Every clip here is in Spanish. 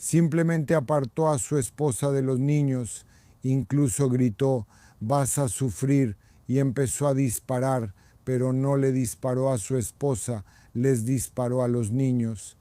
Simplemente apartó a su esposa de los niños, incluso gritó, vas a sufrir, y empezó a disparar, pero no le disparó a su esposa, les disparó a los niños.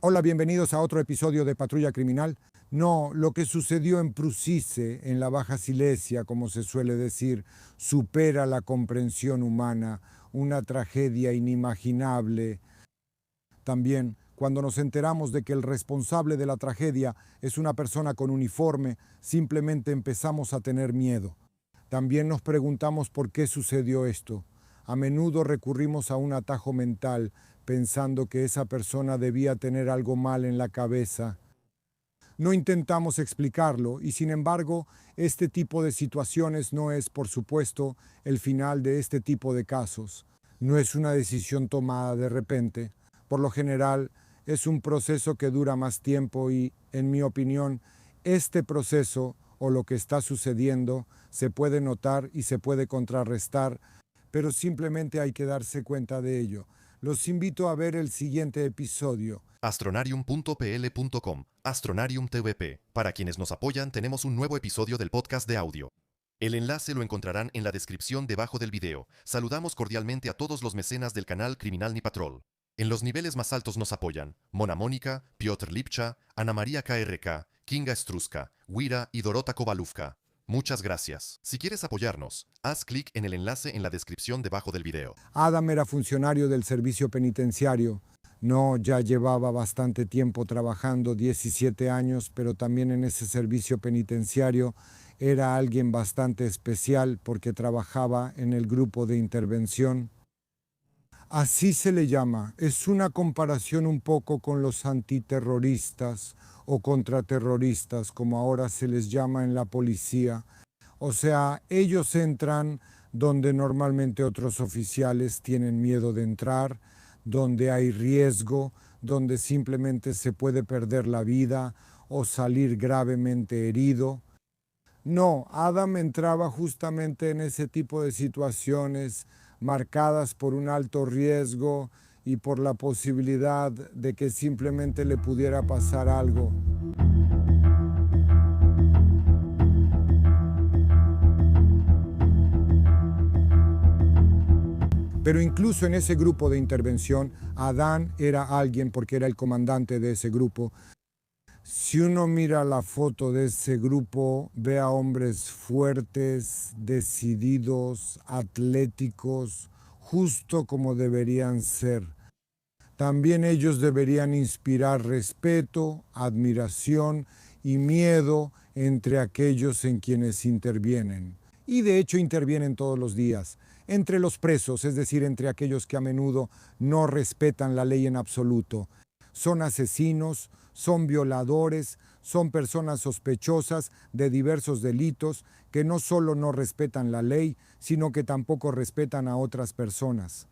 Hola, bienvenidos a otro episodio de Patrulla Criminal. No, lo que sucedió en Prusice, en la Baja Silesia, como se suele decir, supera la comprensión humana, una tragedia inimaginable. También, cuando nos enteramos de que el responsable de la tragedia es una persona con uniforme, simplemente empezamos a tener miedo. También nos preguntamos por qué sucedió esto. A menudo recurrimos a un atajo mental, pensando que esa persona debía tener algo mal en la cabeza. No intentamos explicarlo y, sin embargo, este tipo de situaciones no es, por supuesto, el final de este tipo de casos. No es una decisión tomada de repente. Por lo general, es un proceso que dura más tiempo y, en mi opinión, este proceso o lo que está sucediendo se puede notar y se puede contrarrestar, pero simplemente hay que darse cuenta de ello. Los invito a ver el siguiente episodio. Astronarium.pl.com, Astronarium TVP. Para quienes nos apoyan, tenemos un nuevo episodio del podcast de audio. El enlace lo encontrarán en la descripción debajo del video. Saludamos cordialmente a todos los mecenas del canal Criminal Ni Patrol. En los niveles más altos nos apoyan Mona Mónica, Piotr Lipcha, Ana María KRK, Kinga Struska, Wira y Dorota Kovaluvka. Muchas gracias. Si quieres apoyarnos, haz clic en el enlace en la descripción debajo del video. Adam era funcionario del servicio penitenciario. No, ya llevaba bastante tiempo trabajando, 17 años, pero también en ese servicio penitenciario era alguien bastante especial porque trabajaba en el grupo de intervención. Así se le llama. Es una comparación un poco con los antiterroristas o contraterroristas, como ahora se les llama en la policía. O sea, ellos entran donde normalmente otros oficiales tienen miedo de entrar, donde hay riesgo, donde simplemente se puede perder la vida o salir gravemente herido. No, Adam entraba justamente en ese tipo de situaciones marcadas por un alto riesgo y por la posibilidad de que simplemente le pudiera pasar algo. Pero incluso en ese grupo de intervención, Adán era alguien porque era el comandante de ese grupo. Si uno mira la foto de ese grupo, ve a hombres fuertes, decididos, atléticos, justo como deberían ser. También ellos deberían inspirar respeto, admiración y miedo entre aquellos en quienes intervienen. Y de hecho intervienen todos los días. Entre los presos, es decir, entre aquellos que a menudo no respetan la ley en absoluto. Son asesinos, son violadores, son personas sospechosas de diversos delitos que no solo no respetan la ley, sino que tampoco respetan a otras personas.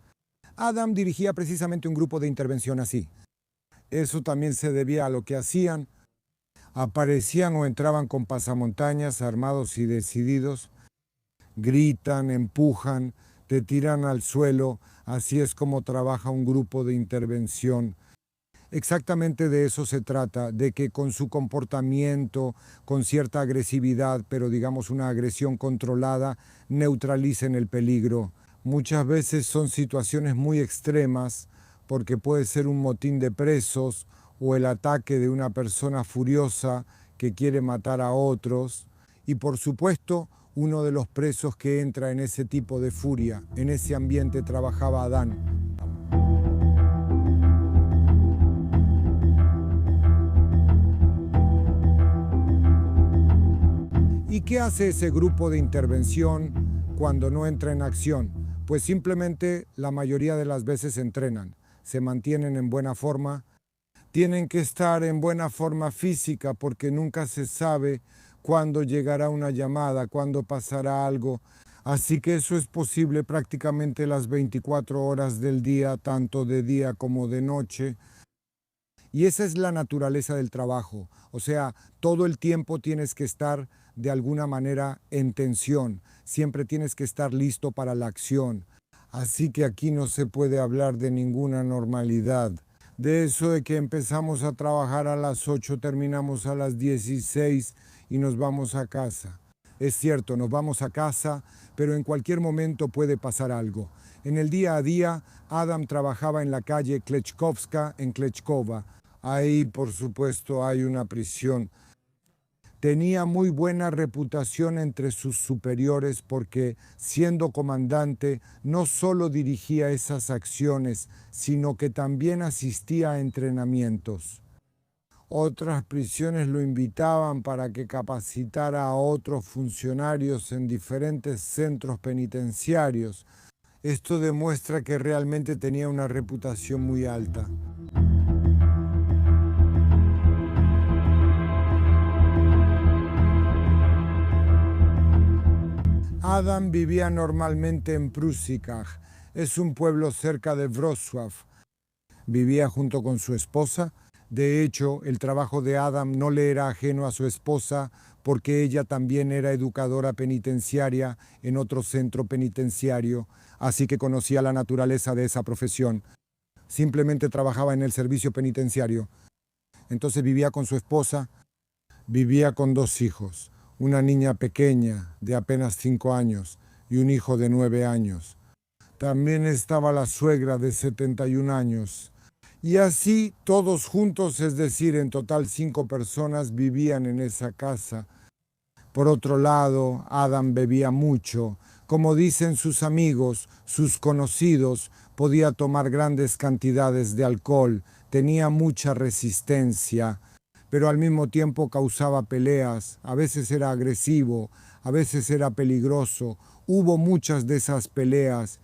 Adam dirigía precisamente un grupo de intervención así. Eso también se debía a lo que hacían. Aparecían o entraban con pasamontañas armados y decididos. Gritan, empujan, te tiran al suelo. Así es como trabaja un grupo de intervención. Exactamente de eso se trata, de que con su comportamiento, con cierta agresividad, pero digamos una agresión controlada, neutralicen el peligro. Muchas veces son situaciones muy extremas, porque puede ser un motín de presos o el ataque de una persona furiosa que quiere matar a otros. Y por supuesto, uno de los presos que entra en ese tipo de furia, en ese ambiente trabajaba Adán. ¿Y qué hace ese grupo de intervención cuando no entra en acción? Pues simplemente la mayoría de las veces entrenan, se mantienen en buena forma, tienen que estar en buena forma física porque nunca se sabe cuándo llegará una llamada, cuándo pasará algo. Así que eso es posible prácticamente las 24 horas del día, tanto de día como de noche. Y esa es la naturaleza del trabajo. O sea, todo el tiempo tienes que estar de alguna manera en tensión. Siempre tienes que estar listo para la acción. Así que aquí no se puede hablar de ninguna normalidad. De eso de que empezamos a trabajar a las 8, terminamos a las 16 y nos vamos a casa. Es cierto, nos vamos a casa, pero en cualquier momento puede pasar algo. En el día a día, Adam trabajaba en la calle Kleczkowska en Kleczkowa. Ahí, por supuesto, hay una prisión. Tenía muy buena reputación entre sus superiores porque, siendo comandante, no solo dirigía esas acciones, sino que también asistía a entrenamientos. Otras prisiones lo invitaban para que capacitara a otros funcionarios en diferentes centros penitenciarios. Esto demuestra que realmente tenía una reputación muy alta. Adam vivía normalmente en Prussikach. Es un pueblo cerca de Wrocław. Vivía junto con su esposa. De hecho, el trabajo de Adam no le era ajeno a su esposa porque ella también era educadora penitenciaria en otro centro penitenciario, así que conocía la naturaleza de esa profesión. Simplemente trabajaba en el servicio penitenciario. Entonces vivía con su esposa, vivía con 2 hijos, una niña pequeña de apenas 5 años y un hijo de 9 años. También estaba la suegra de 71 años. Y así todos juntos, es decir, en total 5 personas vivían en esa casa. Por otro lado, Adam bebía mucho. Como dicen sus amigos, sus conocidos, podía tomar grandes cantidades de alcohol, tenía mucha resistencia, pero al mismo tiempo causaba peleas, a veces era agresivo, a veces era peligroso. Hubo muchas de esas peleas.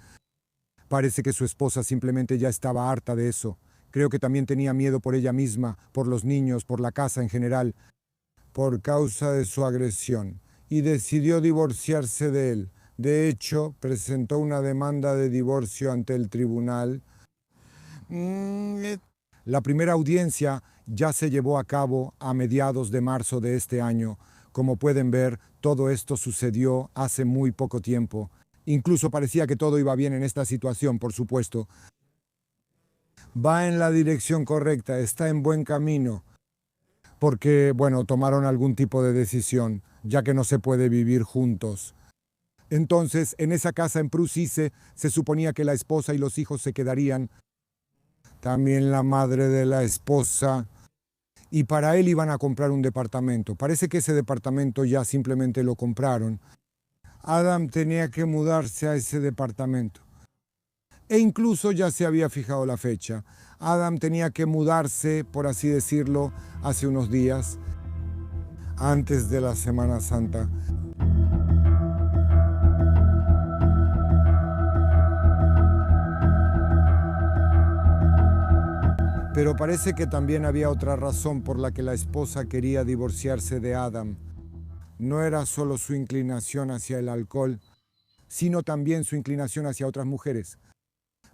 Parece que su esposa simplemente ya estaba harta de eso. Creo que también tenía miedo por ella misma, por los niños, por la casa en general, por causa de su agresión, y decidió divorciarse de él. De hecho, presentó una demanda de divorcio ante el tribunal. La primera audiencia ya se llevó a cabo a mediados de marzo de este año. Como pueden ver, todo esto sucedió hace muy poco tiempo. Incluso parecía que todo iba bien en esta situación, por supuesto. Va en la dirección correcta, está en buen camino, porque, bueno, tomaron algún tipo de decisión, ya que no se puede vivir juntos. Entonces, en esa casa en Prusice se suponía que la esposa y los hijos se quedarían, también la madre de la esposa, y para él iban a comprar un departamento. Parece que ese departamento ya simplemente lo compraron. Adam tenía que mudarse a ese departamento. E incluso ya se había fijado la fecha. Adam tenía que mudarse, por así decirlo, hace unos días, antes de la Semana Santa. Pero parece que también había otra razón por la que la esposa quería divorciarse de Adam. No era solo su inclinación hacia el alcohol, sino también su inclinación hacia otras mujeres.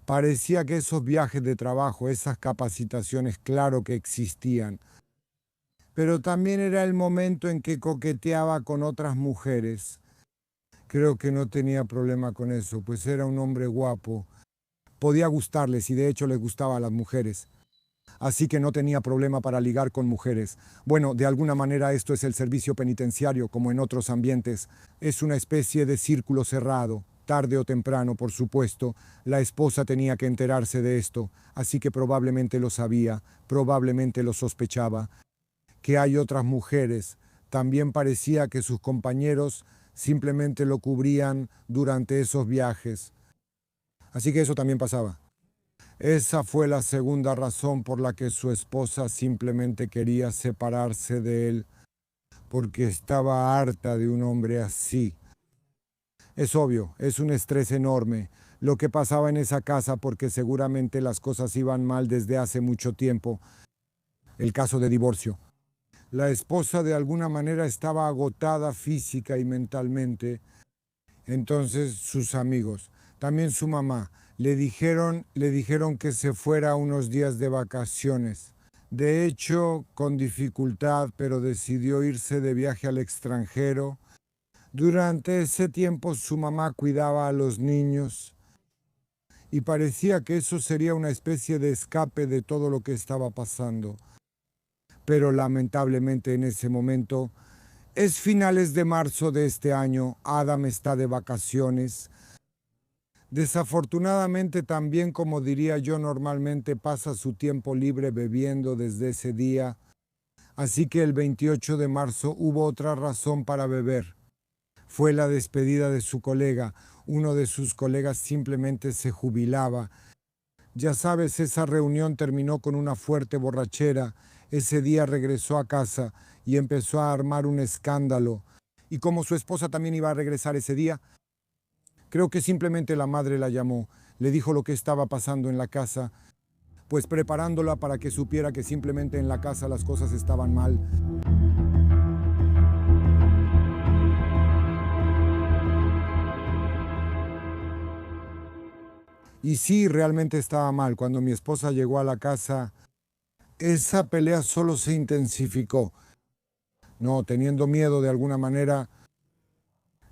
Parecía que esos viajes de trabajo, esas capacitaciones, claro que existían. Pero también era el momento en que coqueteaba con otras mujeres. Creo que no tenía problema con eso, pues era un hombre guapo. Podía gustarles y de hecho les gustaba a las mujeres. Así que no tenía problema para ligar con mujeres. Bueno, de alguna manera esto es el servicio penitenciario, como en otros ambientes. Es una especie de círculo cerrado. Tarde o temprano, por supuesto, la esposa tenía que enterarse de esto, así que probablemente lo sabía, probablemente lo sospechaba. Que hay otras mujeres. También parecía que sus compañeros simplemente lo cubrían durante esos viajes. Así que eso también pasaba. Esa fue la segunda razón por la que su esposa simplemente quería separarse de él, porque estaba harta de un hombre así. Es obvio, es un estrés enorme lo que pasaba en esa casa porque seguramente las cosas iban mal desde hace mucho tiempo. El caso de divorcio. La esposa de alguna manera estaba agotada física y mentalmente. Entonces sus amigos, también su mamá, le dijeron que se fuera unos días de vacaciones. De hecho, con dificultad, pero decidió irse de viaje al extranjero. Durante ese tiempo su mamá cuidaba a los niños y parecía que eso sería una especie de escape de todo lo que estaba pasando. Pero lamentablemente en ese momento, es finales de marzo de este año, Adam está de vacaciones. Desafortunadamente también, como diría yo, normalmente pasa su tiempo libre bebiendo desde ese día. Así que el 28 de marzo hubo otra razón para beber. Fue la despedida de su colega. Uno de sus colegas simplemente se jubilaba. Ya sabes, esa reunión terminó con una fuerte borrachera. Ese día regresó a casa y empezó a armar un escándalo. Y como su esposa también iba a regresar ese día, creo que simplemente la madre la llamó, le dijo lo que estaba pasando en la casa, pues preparándola para que supiera que simplemente en la casa las cosas estaban mal. Y sí, realmente estaba mal. Cuando mi esposa llegó a la casa, esa pelea solo se intensificó. No, teniendo miedo de alguna manera,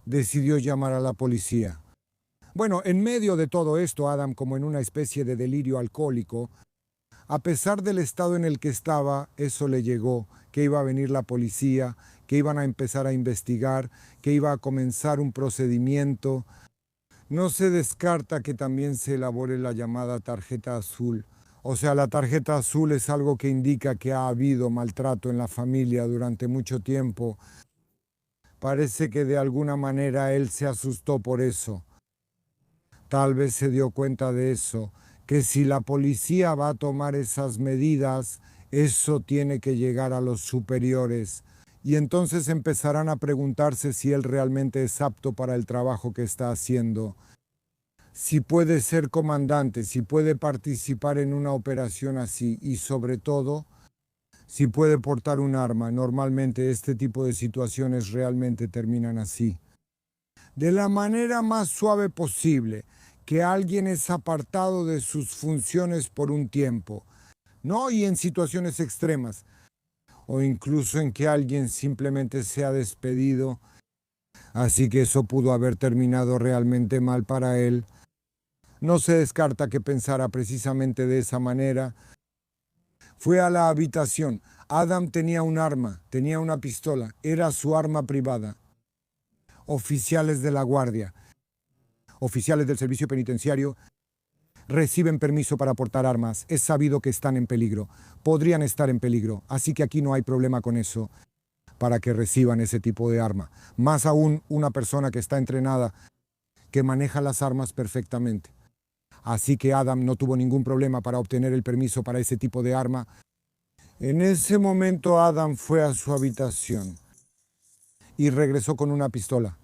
decidió llamar a la policía. Bueno, en medio de todo esto, Adam, como en una especie de delirio alcohólico, a pesar del estado en el que estaba, eso le llegó, que iba a venir la policía, que iban a empezar a investigar, que iba a comenzar un procedimiento. No se descarta que también se elabore la llamada tarjeta azul. O sea, la tarjeta azul es algo que indica que ha habido maltrato en la familia durante mucho tiempo. Parece que de alguna manera él se asustó por eso. Tal vez se dio cuenta de eso, que si la policía va a tomar esas medidas, eso tiene que llegar a los superiores. Y entonces empezarán a preguntarse si él realmente es apto para el trabajo que está haciendo. Si puede ser comandante, si puede participar en una operación así y sobre todo, si puede portar un arma. Normalmente este tipo de situaciones realmente terminan así. De la manera más suave posible, que alguien es apartado de sus funciones por un tiempo, no y en situaciones extremas, o incluso en que alguien simplemente sea despedido, así que eso pudo haber terminado realmente mal para él. No se descarta que pensara precisamente de esa manera. Fue a la habitación. Adam tenía un arma, tenía una pistola, era su arma privada. Oficiales de la guardia, oficiales del servicio penitenciario, reciben permiso para portar armas. Es sabido que están en peligro. Podrían estar en peligro. Así que aquí no hay problema con eso para que reciban ese tipo de arma. Más aún una persona que está entrenada, que maneja las armas perfectamente. Así que Adam no tuvo ningún problema para obtener el permiso para ese tipo de arma. En ese momento Adam fue a su habitación y regresó con una pistola.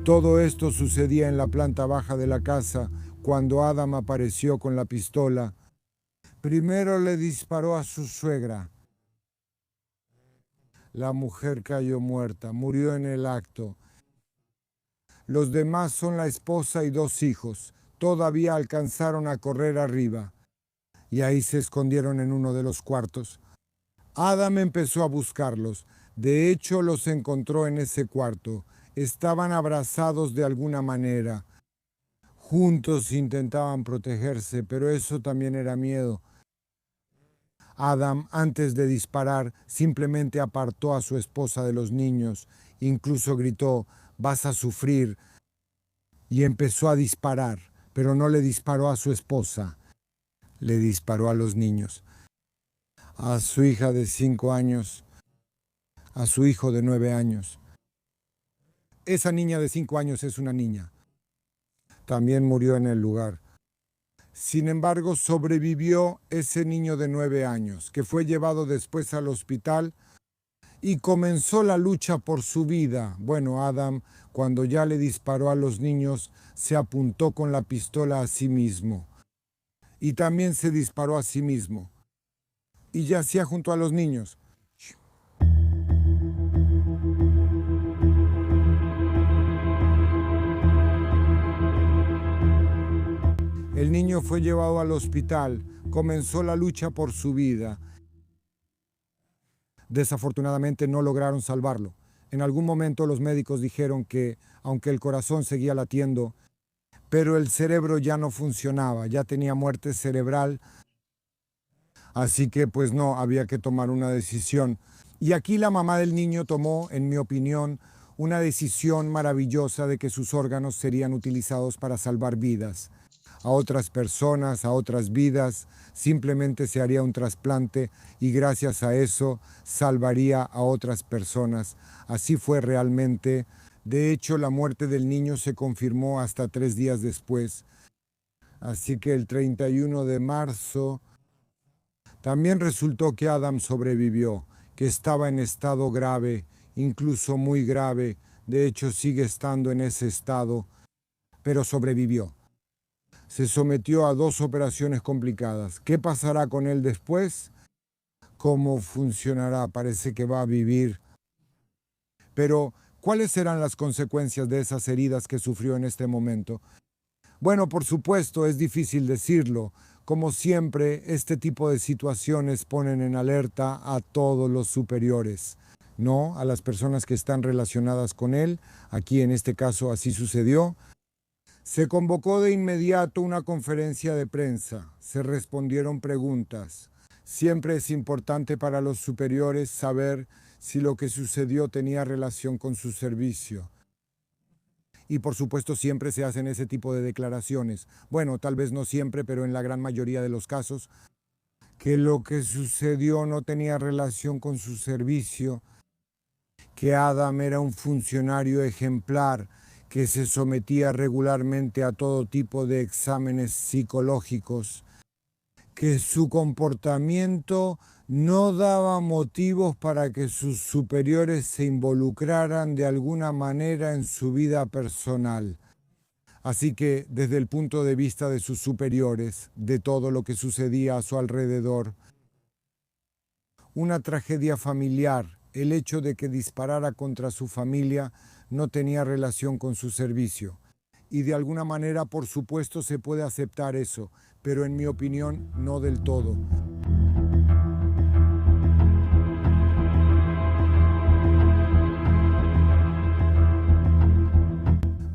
Todo esto sucedía en la planta baja de la casa cuando Adam apareció con la pistola. Primero le disparó a su suegra. La mujer cayó muerta, murió en el acto. Los demás son la esposa y 2 hijos. Todavía alcanzaron a correr arriba y ahí se escondieron en uno de los cuartos. Adam empezó a buscarlos. De hecho, los encontró en ese cuarto. Estaban abrazados de alguna manera. Juntos intentaban protegerse, pero eso también era miedo. Adam, antes de disparar, simplemente apartó a su esposa de los niños. Incluso gritó, «Vas a sufrir». Y empezó a disparar, pero no le disparó a su esposa. Le disparó a los niños. A su hija de 5 años, a su hijo de 9 años. Esa niña de 5 años es una niña. También murió en el lugar. Sin embargo, sobrevivió ese niño de 9 años, que fue llevado después al hospital y comenzó la lucha por su vida. Bueno, Adam, cuando ya le disparó a los niños, se apuntó con la pistola a sí mismo. Y también se disparó a sí mismo. Y yacía junto a los niños. El niño fue llevado al hospital, comenzó la lucha por su vida. Desafortunadamente no lograron salvarlo. En algún momento los médicos dijeron que, aunque el corazón seguía latiendo, pero el cerebro ya no funcionaba, ya tenía muerte cerebral, así que pues no, había que tomar una decisión. Y aquí la mamá del niño tomó, en mi opinión, una decisión maravillosa de que sus órganos serían utilizados para salvar vidas. A otras personas, a otras vidas, simplemente se haría un trasplante y gracias a eso salvaría a otras personas. Así fue realmente. De hecho, la muerte del niño se confirmó hasta 3 días después. Así que el 31 de marzo también resultó que Adam sobrevivió, que estaba en estado grave, incluso muy grave. De hecho, sigue estando en ese estado, pero sobrevivió. Se sometió a 2 operaciones complicadas. ¿Qué pasará con él después? ¿Cómo funcionará? Parece que va a vivir. Pero, ¿cuáles serán las consecuencias de esas heridas que sufrió en este momento? Bueno, por supuesto, es difícil decirlo. Como siempre, este tipo de situaciones ponen en alerta a todos los superiores, ¿no? A las personas que están relacionadas con él. Aquí en este caso así sucedió. Se convocó de inmediato una conferencia de prensa, se respondieron preguntas. Siempre es importante para los superiores saber si lo que sucedió tenía relación con su servicio. Y por supuesto siempre se hacen ese tipo de declaraciones. Bueno, tal vez no siempre, pero en la gran mayoría de los casos, que lo que sucedió no tenía relación con su servicio, que Adam era un funcionario ejemplar, que se sometía regularmente a todo tipo de exámenes psicológicos, que su comportamiento no daba motivos para que sus superiores se involucraran de alguna manera en su vida personal. Así que, desde el punto de vista de sus superiores, de todo lo que sucedía a su alrededor, una tragedia familiar, el hecho de que disparara contra su familia, no tenía relación con su servicio. Y de alguna manera, por supuesto, se puede aceptar eso, pero en mi opinión, no del todo.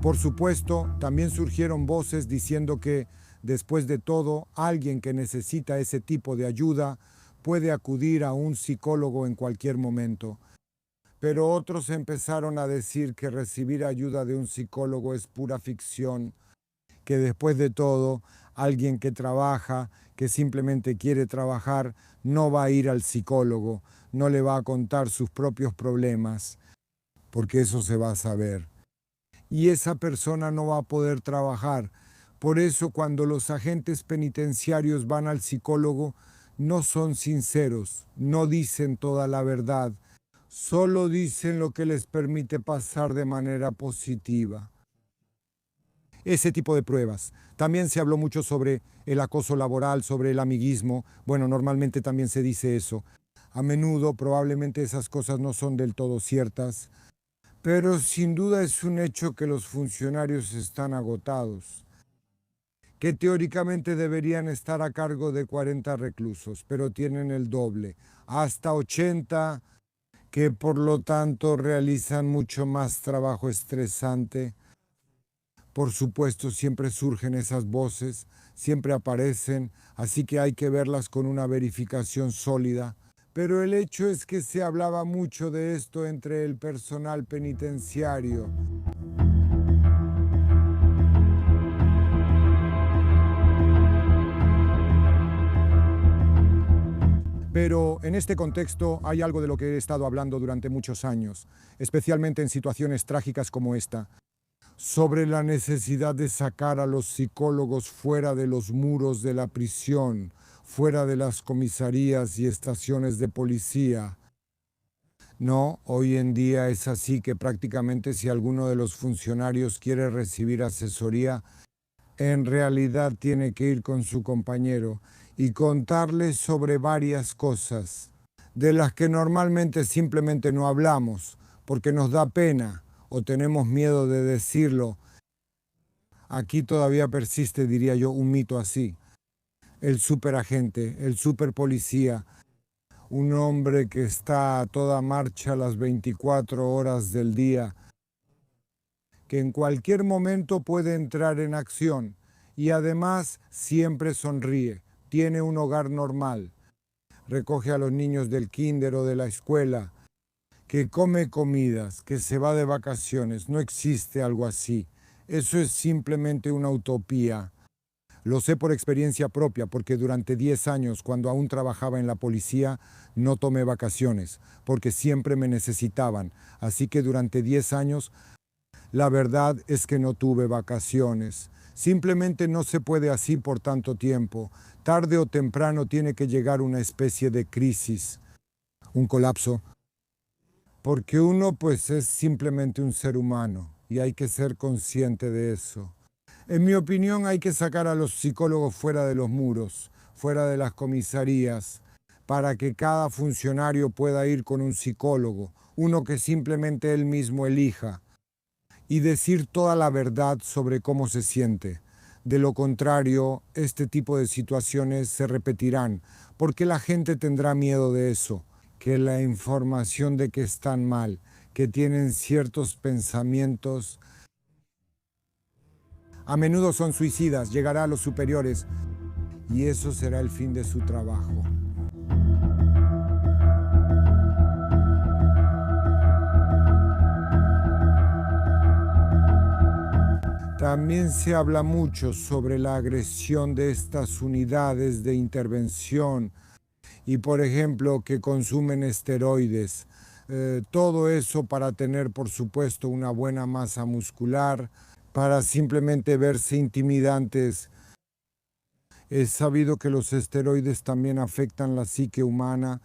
Por supuesto, también surgieron voces diciendo que, después de todo, alguien que necesita ese tipo de ayuda puede acudir a un psicólogo en cualquier momento. Pero otros empezaron a decir que recibir ayuda de un psicólogo es pura ficción, que después de todo, alguien que trabaja, que simplemente quiere trabajar, no va a ir al psicólogo, no le va a contar sus propios problemas, porque eso se va a saber. Y esa persona no va a poder trabajar. Por eso cuando los agentes penitenciarios van al psicólogo, no son sinceros, no dicen toda la verdad, solo dicen lo que les permite pasar de manera positiva. Ese tipo de pruebas. También se habló mucho sobre el acoso laboral, sobre el amiguismo. Bueno, normalmente también se dice eso. A menudo probablemente esas cosas no son del todo ciertas, pero sin duda es un hecho que los funcionarios están agotados, que teóricamente deberían estar a cargo de 40 reclusos, pero tienen el doble, hasta 80, que por lo tanto realizan mucho más trabajo estresante. Por supuesto, siempre surgen esas voces, siempre aparecen, así que hay que verlas con una verificación sólida. Pero el hecho es que se hablaba mucho de esto entre el personal penitenciario. Pero en este contexto hay algo de lo que he estado hablando durante muchos años, especialmente en situaciones trágicas como esta, sobre la necesidad de sacar a los psicólogos fuera de los muros de la prisión, fuera de las comisarías y estaciones de policía. No, hoy en día es así que prácticamente si alguno de los funcionarios quiere recibir asesoría, en realidad tiene que ir con su compañero y contarle sobre varias cosas, de las que normalmente simplemente no hablamos, porque nos da pena o tenemos miedo de decirlo. Aquí todavía persiste, diría yo, un mito así. El superagente, el superpolicía, un hombre que está a toda marcha las 24 horas del día, que en cualquier momento puede entrar en acción y además siempre sonríe, tiene un hogar normal, recoge a los niños del kinder o de la escuela, que come comidas, que se va de vacaciones. No existe algo así. Eso es simplemente una utopía. Lo sé por experiencia propia, porque durante 10 años, cuando aún trabajaba en la policía, no tomé vacaciones, porque siempre me necesitaban. Así que durante 10 años, la verdad es que no tuve vacaciones. Simplemente no se puede así por tanto tiempo. Tarde o temprano tiene que llegar una especie de crisis, un colapso, porque uno pues es simplemente un ser humano y hay que ser consciente de eso. En mi opinión hay que sacar a los psicólogos fuera de los muros, fuera de las comisarías, para que cada funcionario pueda ir con un psicólogo, uno que simplemente él mismo elija, y decir toda la verdad sobre cómo se siente. De lo contrario, este tipo de situaciones se repetirán, porque la gente tendrá miedo de eso, que la información de que están mal, que tienen ciertos pensamientos, a menudo son suicidas, llegará a los superiores, y eso será el fin de su trabajo. También se habla mucho sobre la agresión de estas unidades de intervención y, por ejemplo, que consumen esteroides. Todo eso para tener, por supuesto, una buena masa muscular, para simplemente verse intimidantes. Es sabido que los esteroides también afectan la psique humana.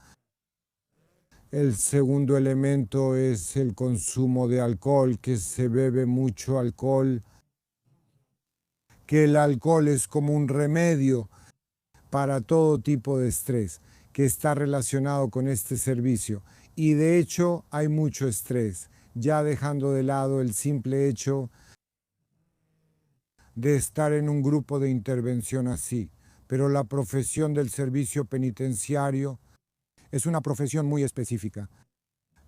El segundo elemento es el consumo de alcohol, que se bebe mucho alcohol, que el alcohol es como un remedio para todo tipo de estrés que está relacionado con este servicio. Y de hecho hay mucho estrés, ya dejando de lado el simple hecho de estar en un grupo de intervención así. Pero la profesión del servicio penitenciario es una profesión muy específica.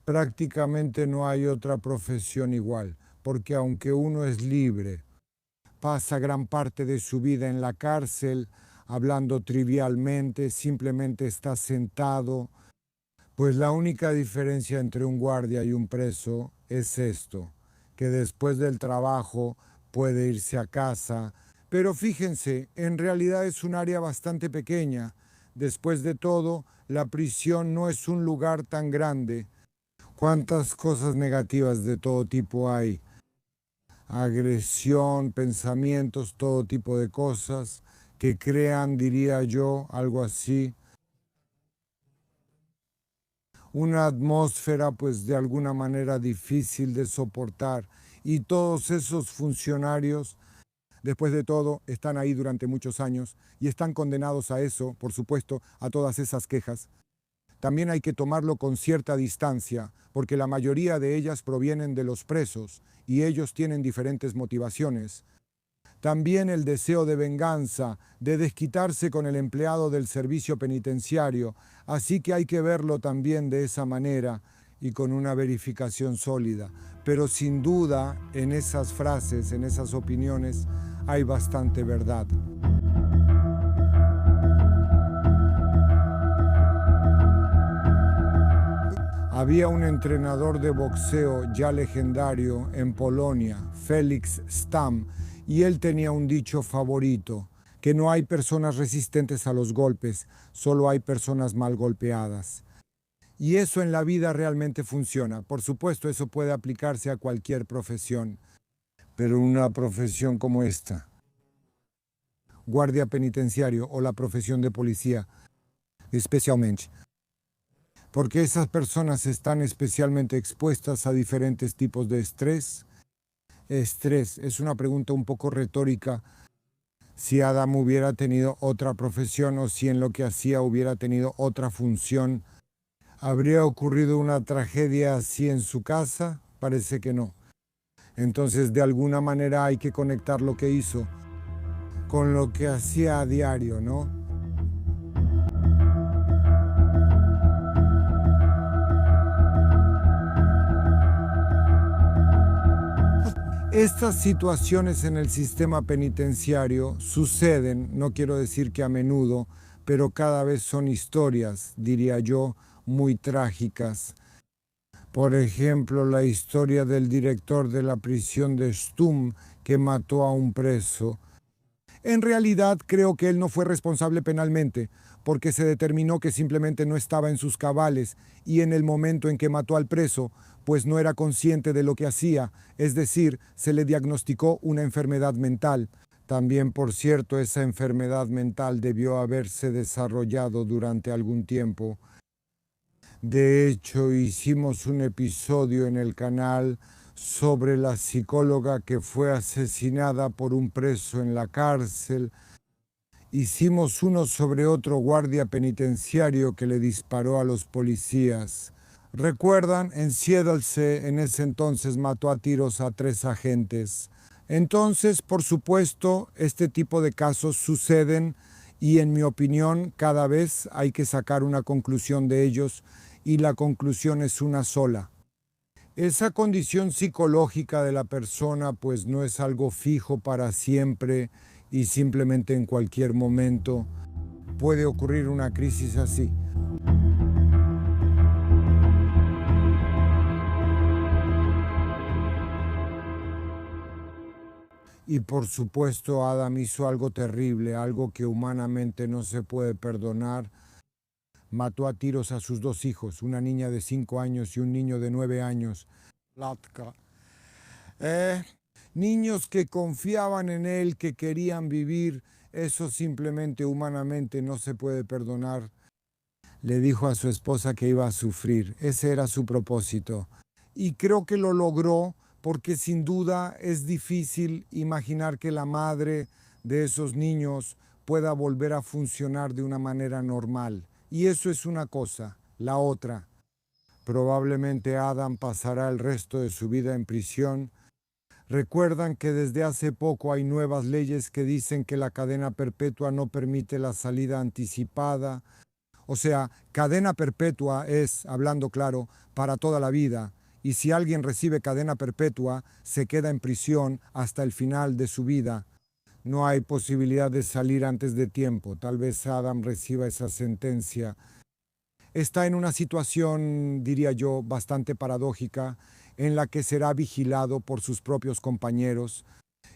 Prácticamente no hay otra profesión igual, porque aunque uno es libre, pasa gran parte de su vida en la cárcel, hablando trivialmente, simplemente está sentado. Pues la única diferencia entre un guardia y un preso es esto, que después del trabajo puede irse a casa. Pero fíjense, en realidad es un área bastante pequeña. Después de todo, la prisión no es un lugar tan grande. ¿Cuántas cosas negativas de todo tipo hay? Agresión, pensamientos, todo tipo de cosas que crean, diría yo, algo así, una atmósfera pues de alguna manera difícil de soportar. Y todos esos funcionarios, después de todo, están ahí durante muchos años y están condenados a eso, por supuesto, a todas esas quejas. También hay que tomarlo con cierta distancia, porque la mayoría de ellas provienen de los presos y ellos tienen diferentes motivaciones. También el deseo de venganza, de desquitarse con el empleado del servicio penitenciario, así que hay que verlo también de esa manera y con una verificación sólida. Pero sin duda, en esas frases, en esas opiniones, hay bastante verdad. Había un entrenador de boxeo ya legendario en Polonia, Felix Stam, y él tenía un dicho favorito, que no hay personas resistentes a los golpes, solo hay personas mal golpeadas. Y eso en la vida realmente funciona. Por supuesto, eso puede aplicarse a cualquier profesión, pero una profesión como esta, guardia penitenciario o la profesión de policía, especialmente, porque esas personas están especialmente expuestas a diferentes tipos de estrés. Estrés es una pregunta un poco retórica. Si Adam hubiera tenido otra profesión o si en lo que hacía hubiera tenido otra función, ¿habría ocurrido una tragedia así en su casa? Parece que no. Entonces, de alguna manera hay que conectar lo que hizo con lo que hacía a diario, ¿no? Estas situaciones en el sistema penitenciario suceden, no quiero decir que a menudo, pero cada vez son historias, diría yo, muy trágicas. Por ejemplo, la historia del director de la prisión de Stum que mató a un preso. En realidad creo que él no fue responsable penalmente, porque se determinó que simplemente no estaba en sus cabales y en el momento en que mató al preso, pues no era consciente de lo que hacía, es decir, se le diagnosticó una enfermedad mental. También, por cierto, esa enfermedad mental debió haberse desarrollado durante algún tiempo. De hecho, hicimos un episodio en el canal sobre la psicóloga que fue asesinada por un preso en la cárcel. Hicimos uno sobre otro guardia penitenciario que le disparó a los policías. ¿Recuerdan? En Siedlce en ese entonces mató a tiros a 3 agentes. Entonces, por supuesto, este tipo de casos suceden y en mi opinión cada vez hay que sacar una conclusión de ellos y la conclusión es una sola. Esa condición psicológica de la persona pues no es algo fijo para siempre y simplemente en cualquier momento puede ocurrir una crisis así. Y por supuesto Adam hizo algo terrible, algo que humanamente no se puede perdonar. Mató a tiros a sus 2 hijos, una niña de 5 años y un niño de 9 años. Latka. Niños que confiaban en él, que querían vivir, eso simplemente humanamente no se puede perdonar. Le dijo a su esposa que iba a sufrir, ese era su propósito. Y creo que lo logró porque sin duda es difícil imaginar que la madre de esos niños pueda volver a funcionar de una manera normal. Y eso es una cosa. La otra, probablemente Adam pasará el resto de su vida en prisión. Recuerdan que desde hace poco hay nuevas leyes que dicen que la cadena perpetua no permite la salida anticipada. O sea, cadena perpetua es, hablando claro, para toda la vida. Y si alguien recibe cadena perpetua, se queda en prisión hasta el final de su vida. No hay posibilidad de salir antes de tiempo. Tal vez Adam reciba esa sentencia. Está en una situación, diría yo, bastante paradójica, en la que será vigilado por sus propios compañeros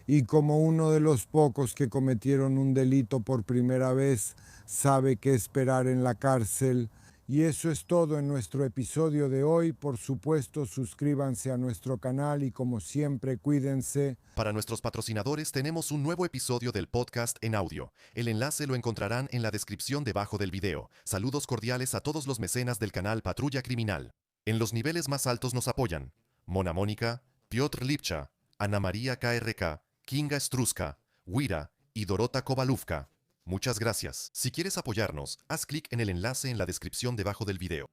y como uno de los pocos que cometieron un delito por primera vez, sabe qué esperar en la cárcel. Y eso es todo en nuestro episodio de hoy. Por supuesto, suscríbanse a nuestro canal y como siempre, cuídense. Para nuestros patrocinadores tenemos un nuevo episodio del podcast en audio. El enlace lo encontrarán en la descripción debajo del video. Saludos cordiales a todos los mecenas del canal Patrulla Criminal. En los niveles más altos nos apoyan Mona Mónica, Piotr Lipcha, Ana María KRK, Kinga Struska, Wira y Dorota Kovaluvka. Muchas gracias. Si quieres apoyarnos, haz clic en el enlace en la descripción debajo del video.